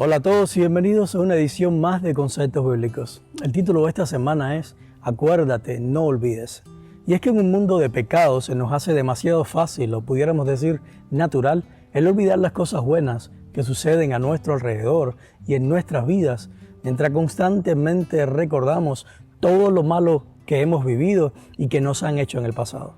Hola a todos y bienvenidos a una edición más de Conceptos Bíblicos. El título de esta semana es Acuérdate, no olvides. Y es que en un mundo de pecados se nos hace demasiado fácil, o pudiéramos decir natural, el olvidar las cosas buenas que suceden a nuestro alrededor y en nuestras vidas, mientras constantemente recordamos todo lo malo que hemos vivido y que nos han hecho en el pasado.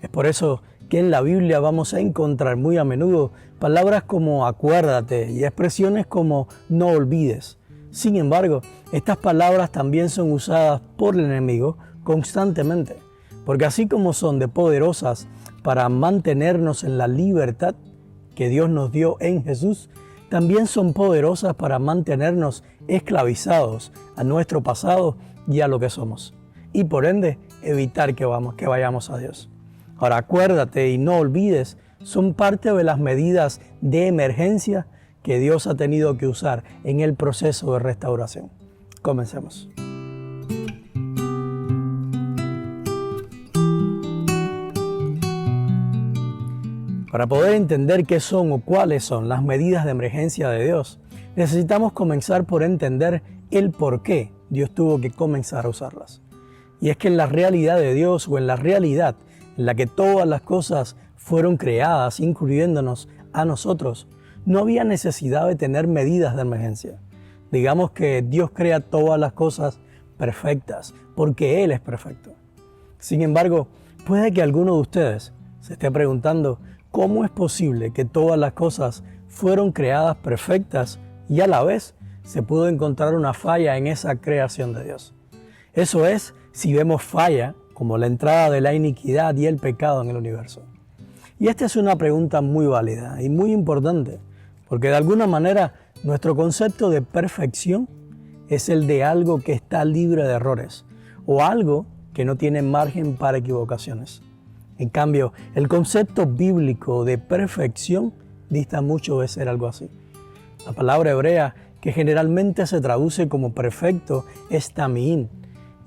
Es por eso que en la Biblia vamos a encontrar muy a menudo palabras como acuérdate y expresiones como no olvides. Sin embargo, estas palabras también son usadas por el enemigo constantemente, porque así como son de poderosas para mantenernos en la libertad que Dios nos dio en Jesús, también son poderosas para mantenernos esclavizados a nuestro pasado y a lo que somos, y por ende evitar que vayamos a Dios. Ahora, acuérdate y no olvides, son parte de las medidas de emergencia que Dios ha tenido que usar en el proceso de restauración. Comencemos. Para poder entender qué son o cuáles son las medidas de emergencia de Dios, necesitamos comenzar por entender el por qué Dios tuvo que comenzar a usarlas. Y es que en la realidad de Dios o en la realidad en la que todas las cosas fueron creadas, incluyéndonos a nosotros, no había necesidad de tener medidas de emergencia. Digamos que Dios crea todas las cosas perfectas, porque Él es perfecto. Sin embargo, puede que alguno de ustedes se esté preguntando cómo es posible que todas las cosas fueron creadas perfectas y a la vez se pudo encontrar una falla en esa creación de Dios. Eso es, si vemos falla como la entrada de la iniquidad y el pecado en el universo. Y esta es una pregunta muy válida y muy importante, porque de alguna manera nuestro concepto de perfección es el de algo que está libre de errores o algo que no tiene margen para equivocaciones. En cambio, el concepto bíblico de perfección dista mucho de ser algo así. La palabra hebrea que generalmente se traduce como perfecto es tamín,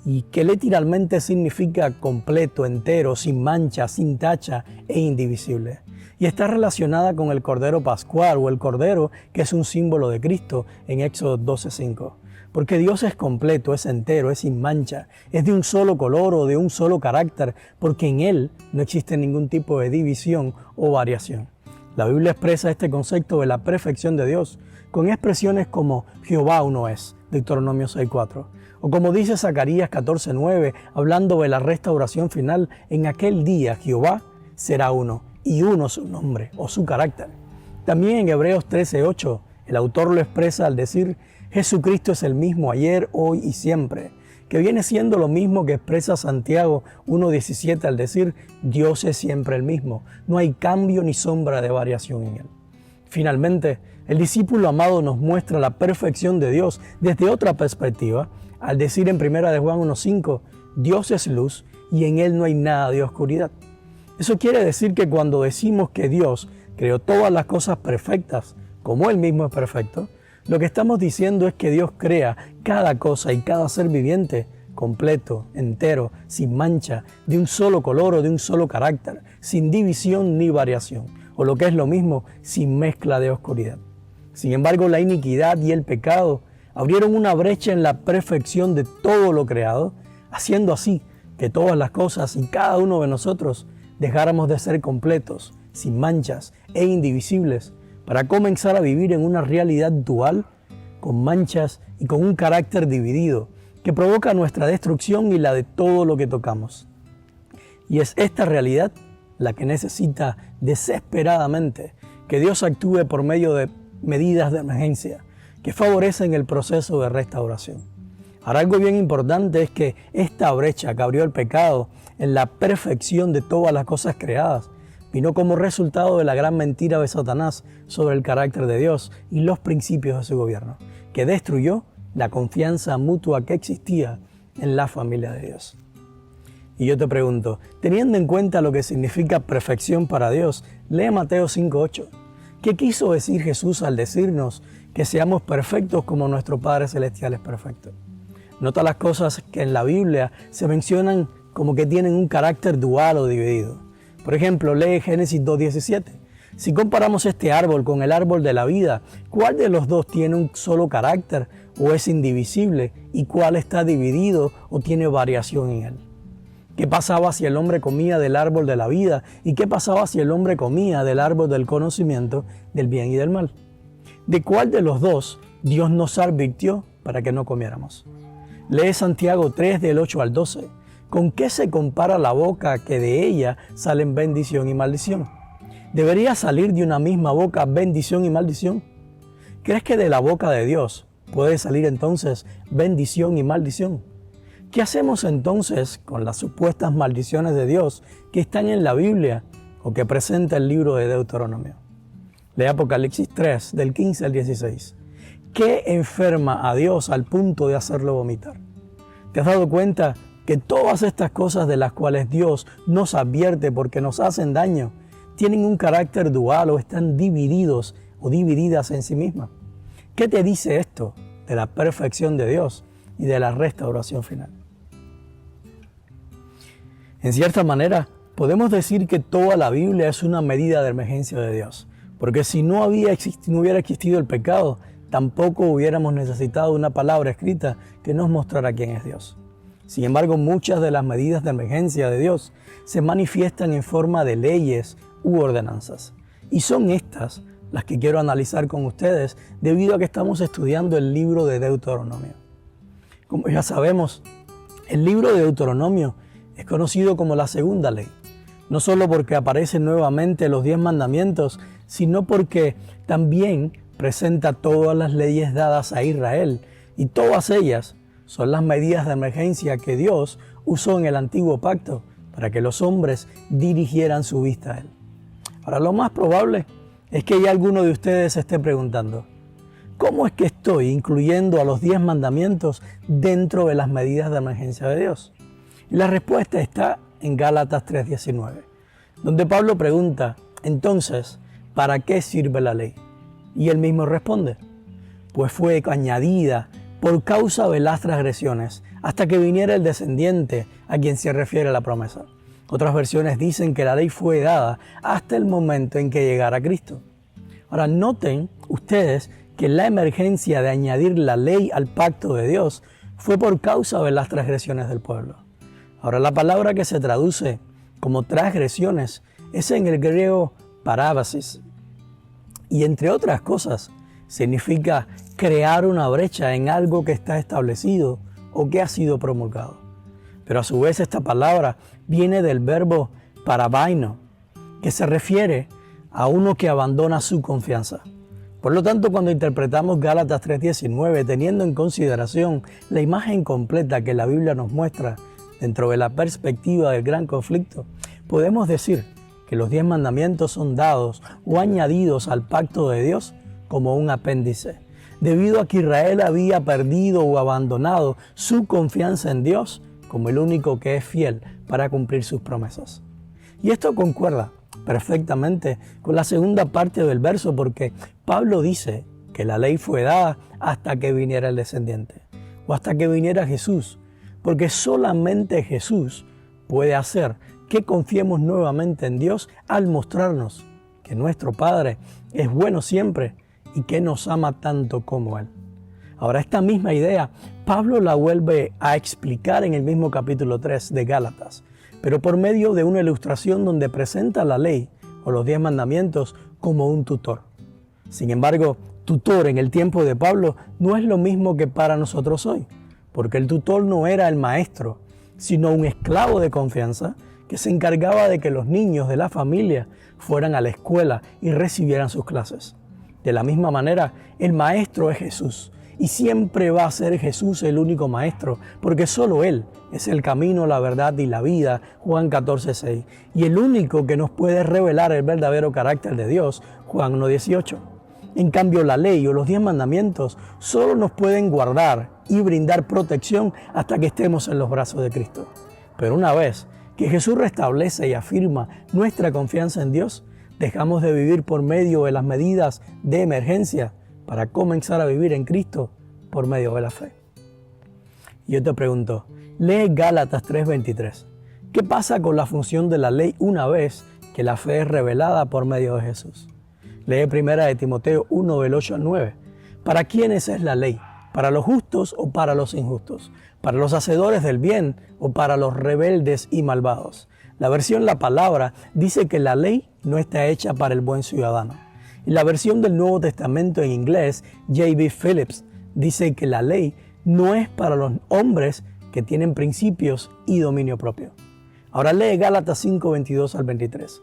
y que literalmente significa completo, entero, sin mancha, sin tacha e indivisible. Y está relacionada con el Cordero Pascual o el Cordero, que es un símbolo de Cristo en Éxodo 12:5. Porque Dios es completo, es entero, es sin mancha, es de un solo color o de un solo carácter, porque en Él no existe ningún tipo de división o variación. La Biblia expresa este concepto de la perfección de Dios con expresiones como Jehová uno es, Deuteronomio 6:4. O como dice Zacarías 14:9, hablando de la restauración final, en aquel día Jehová será uno, y uno su nombre o su carácter. También en Hebreos 13:8, el autor lo expresa al decir, Jesucristo es el mismo ayer, hoy y siempre, que viene siendo lo mismo que expresa Santiago 1:17 al decir, Dios es siempre el mismo, no hay cambio ni sombra de variación en él. Finalmente, el discípulo amado nos muestra la perfección de Dios desde otra perspectiva, al decir en 1 de Juan 1:5, Dios es luz y en Él no hay nada de oscuridad. Eso quiere decir que cuando decimos que Dios creó todas las cosas perfectas, como Él mismo es perfecto, lo que estamos diciendo es que Dios crea cada cosa y cada ser viviente completo, entero, sin mancha, de un solo color o de un solo carácter, sin división ni variación, o lo que es lo mismo, sin mezcla de oscuridad. Sin embargo, la iniquidad y el pecado abrieron una brecha en la perfección de todo lo creado, haciendo así que todas las cosas y cada uno de nosotros dejáramos de ser completos, sin manchas e indivisibles, para comenzar a vivir en una realidad dual, con manchas y con un carácter dividido, que provoca nuestra destrucción y la de todo lo que tocamos. Y es esta realidad la que necesita desesperadamente que Dios actúe por medio de medidas de emergencia que favorecen el proceso de restauración. Ahora, algo bien importante es que esta brecha que abrió el pecado en la perfección de todas las cosas creadas vino como resultado de la gran mentira de Satanás sobre el carácter de Dios y los principios de su gobierno, que destruyó la confianza mutua que existía en la familia de Dios. Y yo te pregunto, teniendo en cuenta lo que significa perfección para Dios, lee Mateo 5:8. ¿Qué quiso decir Jesús al decirnos que seamos perfectos como nuestro Padre Celestial es perfecto? Nota las cosas que en la Biblia se mencionan como que tienen un carácter dual o dividido. Por ejemplo, lee Génesis 2:17. Si comparamos este árbol con el árbol de la vida, ¿cuál de los dos tiene un solo carácter o es indivisible? ¿Y cuál está dividido o tiene variación en él? ¿Qué pasaba si el hombre comía del árbol de la vida? ¿Y qué pasaba si el hombre comía del árbol del conocimiento del bien y del mal? ¿De cuál de los dos Dios nos advirtió para que no comiéramos? Lee Santiago 3 del 8 al 12. ¿Con qué se compara la boca que de ella salen bendición y maldición? ¿Debería salir de una misma boca bendición y maldición? ¿Crees que de la boca de Dios puede salir entonces bendición y maldición? ¿Qué hacemos entonces con las supuestas maldiciones de Dios que están en la Biblia o que presenta el libro de Deuteronomio? Lee Apocalipsis 3 del 15 al 16. ¿Qué enferma a Dios al punto de hacerlo vomitar? ¿Te has dado cuenta que todas estas cosas de las cuales Dios nos advierte porque nos hacen daño tienen un carácter dual o están divididos o divididas en sí mismas? ¿Qué te dice esto de la perfección de Dios y de la restauración final? En cierta manera, podemos decir que toda la Biblia es una medida de emergencia de Dios, porque si no hubiera existido el pecado, tampoco hubiéramos necesitado una palabra escrita que nos mostrara quién es Dios. Sin embargo, muchas de las medidas de emergencia de Dios se manifiestan en forma de leyes u ordenanzas. Y son estas las que quiero analizar con ustedes debido a que estamos estudiando el libro de Deuteronomio. Como ya sabemos, el libro de Deuteronomio es conocido como la segunda ley, no solo porque aparecen nuevamente los 10 mandamientos, sino porque también presenta todas las leyes dadas a Israel y todas ellas son las medidas de emergencia que Dios usó en el antiguo pacto para que los hombres dirigieran su vista a Él. Ahora, lo más probable es que ya alguno de ustedes se esté preguntando, ¿cómo es que estoy incluyendo a los 10 mandamientos dentro de las medidas de emergencia de Dios? Y la respuesta está en Gálatas 3:19, donde Pablo pregunta, entonces, ¿para qué sirve la ley? Y él mismo responde, pues fue añadida por causa de las transgresiones, hasta que viniera el descendiente a quien se refiere la promesa. Otras versiones dicen que la ley fue dada hasta el momento en que llegara Cristo. Ahora, noten ustedes que la emergencia de añadir la ley al pacto de Dios fue por causa de las transgresiones del pueblo. Ahora, la palabra que se traduce como transgresiones es en el griego parábasis. Y entre otras cosas, significa crear una brecha en algo que está establecido o que ha sido promulgado. Pero a su vez esta palabra viene del verbo parabaino, que se refiere a uno que abandona su confianza. Por lo tanto, cuando interpretamos Gálatas 3:19, teniendo en consideración la imagen completa que la Biblia nos muestra dentro de la perspectiva del gran conflicto, podemos decir que los 10 mandamientos son dados o añadidos al pacto de Dios como un apéndice, debido a que Israel había perdido o abandonado su confianza en Dios como el único que es fiel para cumplir sus promesas. Y esto concuerda perfectamente con la segunda parte del verso, porque Pablo dice que la ley fue dada hasta que viniera el descendiente, o hasta que viniera Jesús, porque solamente Jesús puede hacer que confiemos nuevamente en Dios al mostrarnos que nuestro Padre es bueno siempre y que nos ama tanto como Él. Ahora, esta misma idea, Pablo la vuelve a explicar en el mismo capítulo 3 de Gálatas, pero por medio de una ilustración donde presenta la ley o los 10 mandamientos como un tutor. Sin embargo, tutor en el tiempo de Pablo no es lo mismo que para nosotros hoy, porque el tutor no era el maestro, sino un esclavo de confianza que se encargaba de que los niños de la familia fueran a la escuela y recibieran sus clases. De la misma manera, el maestro es Jesús. Y siempre va a ser Jesús el único maestro, porque solo Él es el camino, la verdad y la vida, Juan 14:6. Y el único que nos puede revelar el verdadero carácter de Dios, Juan 1:18. En cambio, la ley o los 10 mandamientos solo nos pueden guardar y brindar protección hasta que estemos en los brazos de Cristo. Pero una vez que Jesús restablece y afirma nuestra confianza en Dios, dejamos de vivir por medio de las medidas de emergencia para comenzar a vivir en Cristo por medio de la fe. Y yo te pregunto, lee Gálatas 3:23. ¿Qué pasa con la función de la ley una vez que la fe es revelada por medio de Jesús. Lee 1 Timoteo 1, del 8 al 9. ¿Para quiénes es la ley? ¿Para los justos o para los injustos? ¿Para los hacedores del bien o para los rebeldes y malvados? La versión La Palabra dice que la ley no está hecha para el buen ciudadano. Y la versión del Nuevo Testamento en inglés, J.B. Phillips, dice que la ley no es para los hombres que tienen principios y dominio propio. Ahora lee Gálatas 5, 22 al 23.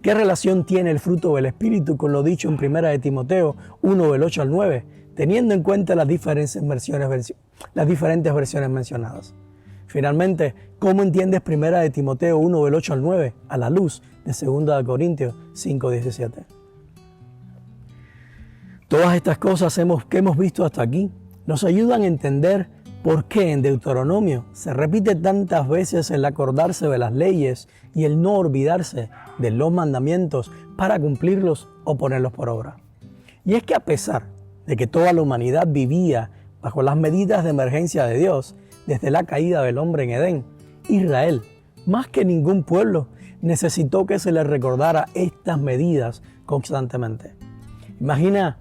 ¿Qué relación tiene el fruto del Espíritu con lo dicho en 1 Timoteo 1, del 8 al 9, teniendo en cuenta las diferentes versiones mencionadas? Finalmente, ¿cómo entiendes 1 Timoteo 1, del 8 al 9 a la luz de 2 Corintios 5, 17? Todas estas cosas que hemos visto hasta aquí nos ayudan a entender por qué en Deuteronomio se repite tantas veces el acordarse de las leyes y el no olvidarse de los mandamientos para cumplirlos o ponerlos por obra. Y es que a pesar de que toda la humanidad vivía bajo las medidas de emergencia de Dios desde la caída del hombre en Edén, Israel, más que ningún pueblo, necesitó que se le recordara estas medidas constantemente. Imagina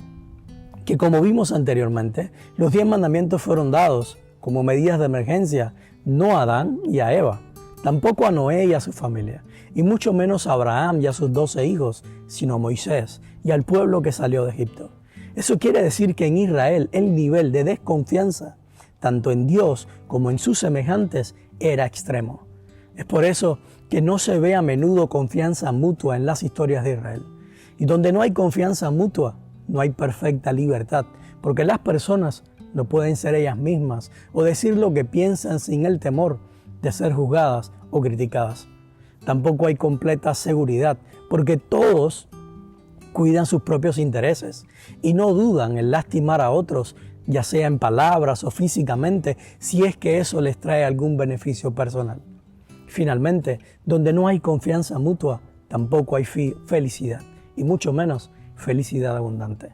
que, como vimos anteriormente, los 10 mandamientos fueron dados como medidas de emergencia, no a Adán y a Eva, tampoco a Noé y a su familia, y mucho menos a Abraham y a sus 12 hijos, sino a Moisés y al pueblo que salió de Egipto. Eso quiere decir que en Israel el nivel de desconfianza, tanto en Dios como en sus semejantes, era extremo. Es por eso que no se ve a menudo confianza mutua en las historias de Israel. Y donde no hay confianza mutua, no hay perfecta libertad, porque las personas no pueden ser ellas mismas o decir lo que piensan sin el temor de ser juzgadas o criticadas. Tampoco hay completa seguridad, porque todos cuidan sus propios intereses y no dudan en lastimar a otros, ya sea en palabras o físicamente, si es que eso les trae algún beneficio personal. Finalmente, donde no hay confianza mutua, tampoco hay felicidad, y mucho menos felicidad abundante.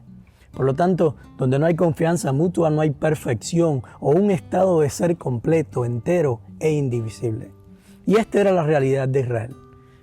Por lo tanto, donde no hay confianza mutua, no hay perfección o un estado de ser completo, entero e indivisible. Y esta era la realidad de Israel.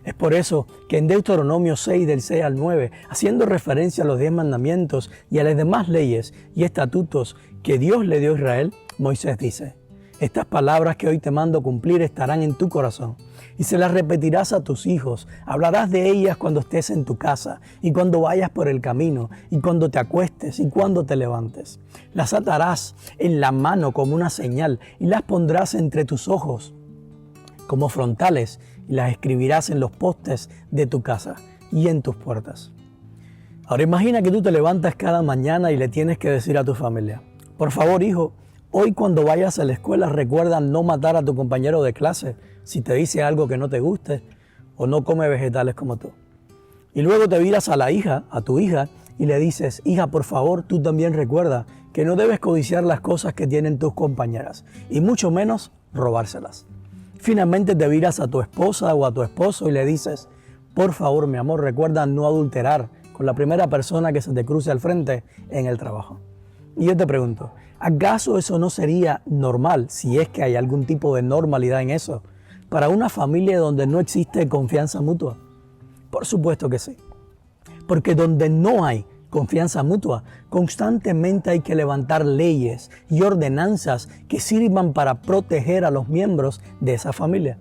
Es por eso que en Deuteronomio 6, del 6 al 9, haciendo referencia a los 10 mandamientos y a las demás leyes y estatutos que Dios le dio a Israel, Moisés dice: estas palabras que hoy te mando cumplir estarán en tu corazón, y se las repetirás a tus hijos. Hablarás de ellas cuando estés en tu casa, y cuando vayas por el camino, y cuando te acuestes, y cuando te levantes. Las atarás en la mano como una señal, y las pondrás entre tus ojos como frontales, y las escribirás en los postes de tu casa y en tus puertas. Ahora imagina que tú te levantas cada mañana y le tienes que decir a tu familia: por favor, hijo, hoy cuando vayas a la escuela recuerda no matar a tu compañero de clase si te dice algo que no te guste o no come vegetales como tú. Y luego te viras a tu hija, y le dices: hija, por favor, tú también recuerda que no debes codiciar las cosas que tienen tus compañeras, y mucho menos robárselas. Finalmente te viras a tu esposa o a tu esposo y le dices: por favor, mi amor, recuerda no adulterar con la primera persona que se te cruce al frente en el trabajo. Y yo te pregunto, ¿acaso eso no sería normal, si es que hay algún tipo de normalidad en eso, para una familia donde no existe confianza mutua? Por supuesto que sí. Porque donde no hay confianza mutua, constantemente hay que levantar leyes y ordenanzas que sirvan para proteger a los miembros de esa familia.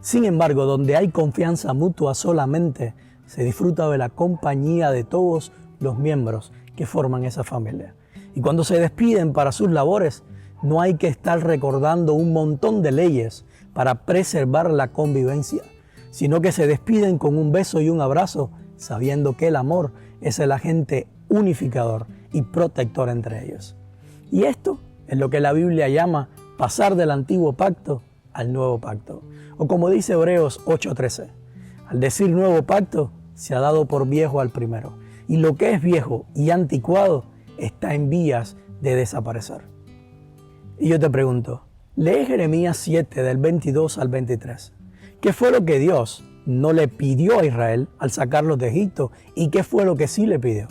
Sin embargo, donde hay confianza mutua, solamente se disfruta de la compañía de todos los miembros que forman esa familia. Y cuando se despiden para sus labores, no hay que estar recordando un montón de leyes para preservar la convivencia, sino que se despiden con un beso y un abrazo, sabiendo que el amor es el agente unificador y protector entre ellos. Y esto es lo que la Biblia llama pasar del antiguo pacto al nuevo pacto. O como dice Hebreos 8:13, al decir nuevo pacto, se ha dado por viejo al primero, y lo que es viejo y anticuado está en vías de desaparecer. Y yo te pregunto, lee Jeremías 7 del 22 al 23. ¿Qué fue lo que Dios no le pidió a Israel al sacarlos de Egipto? ¿Y qué fue lo que sí le pidió?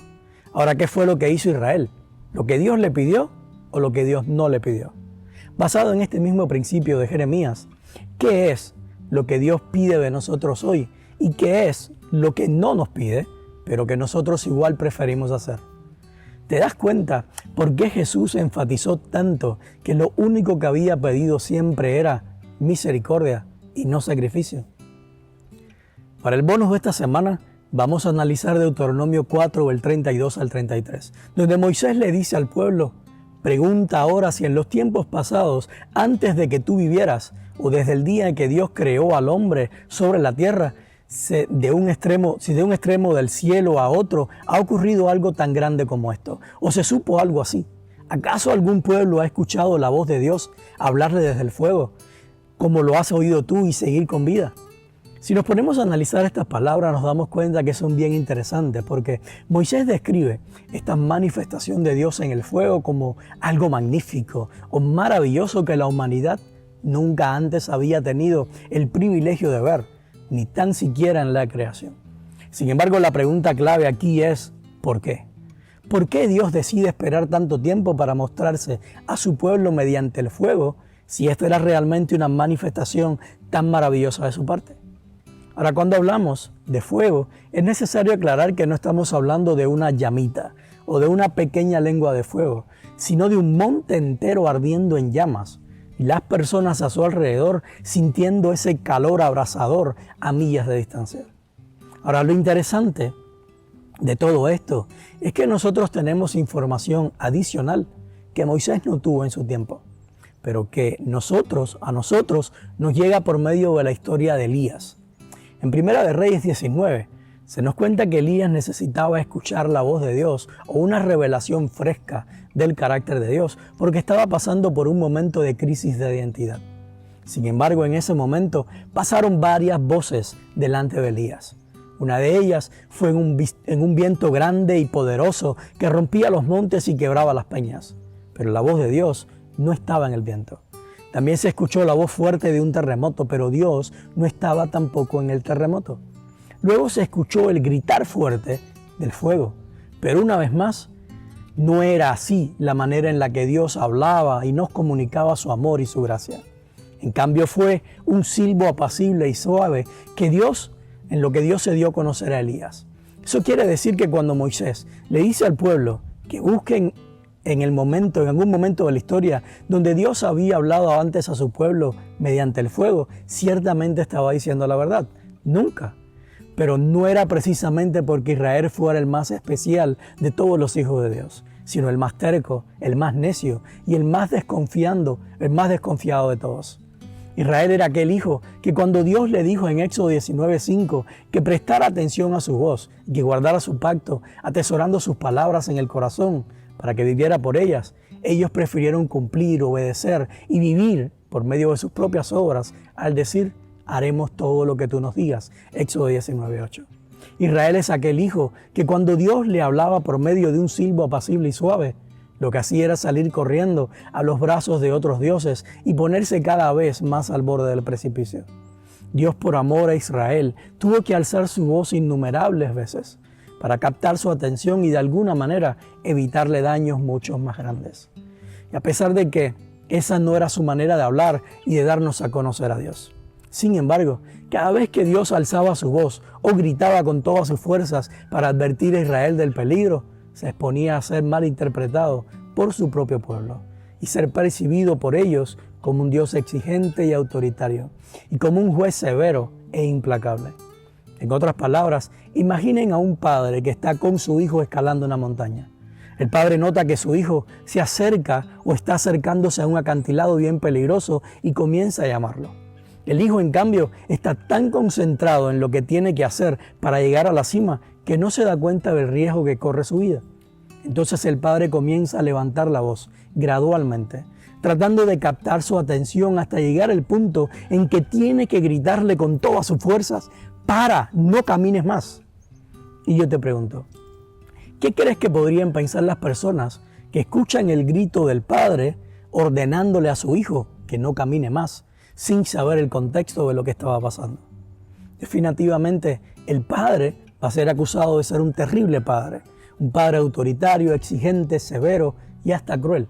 Ahora, ¿qué fue lo que hizo Israel? ¿Lo que Dios le pidió o lo que Dios no le pidió? Basado en este mismo principio de Jeremías, ¿qué es lo que Dios pide de nosotros hoy y qué es lo que no nos pide, pero que nosotros igual preferimos hacer. ¿Te das cuenta por qué Jesús enfatizó tanto que lo único que había pedido siempre era misericordia y no sacrificio? Para el bonus de esta semana vamos a analizar Deuteronomio 4, del 32 al 33, donde Moisés le dice al pueblo: pregunta ahora si en los tiempos pasados, antes de que tú vivieras, o desde el día en que Dios creó al hombre sobre la tierra, si de un extremo del cielo a otro ha ocurrido algo tan grande como esto, o se supo algo así. ¿Acaso algún pueblo ha escuchado la voz de Dios hablarle desde el fuego, como lo has oído tú, y seguir con vida? Si nos ponemos a analizar estas palabras, nos damos cuenta que son bien interesantes, porque Moisés describe esta manifestación de Dios en el fuego como algo magnífico o maravilloso que la humanidad nunca antes había tenido el privilegio de ver, ni tan siquiera en la creación. Sin embargo, la pregunta clave aquí es ¿por qué? ¿Por qué Dios decide esperar tanto tiempo para mostrarse a su pueblo mediante el fuego, si esta era realmente una manifestación tan maravillosa de su parte? Ahora, cuando hablamos de fuego, es necesario aclarar que no estamos hablando de una llamita o de una pequeña lengua de fuego, sino de un monte entero ardiendo en llamas y las personas a su alrededor sintiendo ese calor abrasador a millas de distancia. Ahora, lo interesante de todo esto es que nosotros tenemos información adicional que Moisés no tuvo en su tiempo, pero que a nosotros nos llega por medio de la historia de Elías. En Primera de Reyes 19 se nos cuenta que Elías necesitaba escuchar la voz de Dios o una revelación fresca del carácter de Dios porque estaba pasando por un momento de crisis de identidad. Sin embargo, en ese momento pasaron varias voces delante de Elías. Una de ellas fue en un viento grande y poderoso que rompía los montes y quebraba las peñas. Pero la voz de Dios no estaba en el viento. También se escuchó la voz fuerte de un terremoto, pero Dios no estaba tampoco en el terremoto. Luego se escuchó el gritar fuerte del fuego, pero una vez más, no era así la manera en la que Dios hablaba y nos comunicaba su amor y su gracia. En cambio fue un silbo apacible y suave en lo que Dios se dio a conocer a Elías. Eso quiere decir que cuando Moisés le dice al pueblo que busquen en algún momento de la historia donde Dios había hablado antes a su pueblo mediante el fuego, ciertamente estaba diciendo la verdad. Nunca. Pero no era precisamente porque Israel fuera el más especial de todos los hijos de Dios, sino el más terco, el más necio y el más desconfiado de todos. Israel era aquel hijo que cuando Dios le dijo en Éxodo 19:5 que prestara atención a su voz y que guardara su pacto, atesorando sus palabras en el corazón para que viviera por ellas, ellos prefirieron cumplir, obedecer y vivir por medio de sus propias obras al decir: haremos todo lo que tú nos digas. Éxodo 19:8. Israel es aquel hijo que cuando Dios le hablaba por medio de un silbo apacible y suave, lo que hacía era salir corriendo a los brazos de otros dioses y ponerse cada vez más al borde del precipicio. Dios, por amor a Israel, tuvo que alzar su voz innumerables veces para captar su atención y de alguna manera evitarle daños mucho más grandes. Y a pesar de que esa no era su manera de hablar y de darnos a conocer a Dios. Sin embargo, cada vez que Dios alzaba su voz o gritaba con todas sus fuerzas para advertir a Israel del peligro, se exponía a ser malinterpretado por su propio pueblo y ser percibido por ellos como un Dios exigente y autoritario y como un juez severo e implacable. En otras palabras, imaginen a un padre que está con su hijo escalando una montaña. El padre nota que su hijo se acerca o está acercándose a un acantilado bien peligroso y comienza a llamarlo. El hijo, en cambio, está tan concentrado en lo que tiene que hacer para llegar a la cima que no se da cuenta del riesgo que corre su vida. Entonces el padre comienza a levantar la voz gradualmente, tratando de captar su atención hasta llegar al punto en que tiene que gritarle con todas sus fuerzas: ¡para! ¡No camines más! Y yo te pregunto, ¿qué crees que podrían pensar las personas que escuchan el grito del padre ordenándole a su hijo que no camine más, sin saber el contexto de lo que estaba pasando? Definitivamente, el padre va a ser acusado de ser un terrible padre, un padre autoritario, exigente, severo y hasta cruel.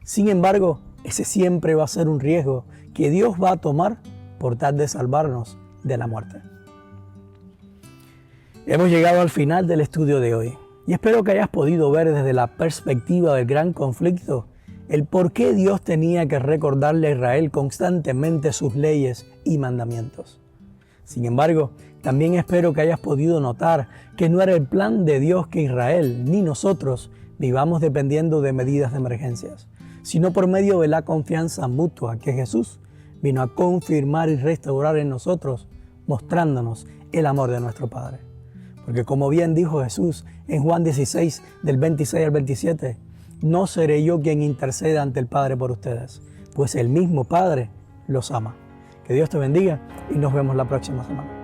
Sin embargo, ese siempre va a ser un riesgo que Dios va a tomar por tal de salvarnos de la muerte. Hemos llegado al final del estudio de hoy y espero que hayas podido ver desde la perspectiva del gran conflicto el por qué Dios tenía que recordarle a Israel constantemente sus leyes y mandamientos. Sin embargo, también espero que hayas podido notar que no era el plan de Dios que Israel ni nosotros vivamos dependiendo de medidas de emergencias, sino por medio de la confianza mutua que Jesús vino a confirmar y restaurar en nosotros, mostrándonos el amor de nuestro Padre. Porque como bien dijo Jesús en Juan 16, del 26 al 27, no seré yo quien interceda ante el Padre por ustedes, pues el mismo Padre los ama. Que Dios te bendiga y nos vemos la próxima semana.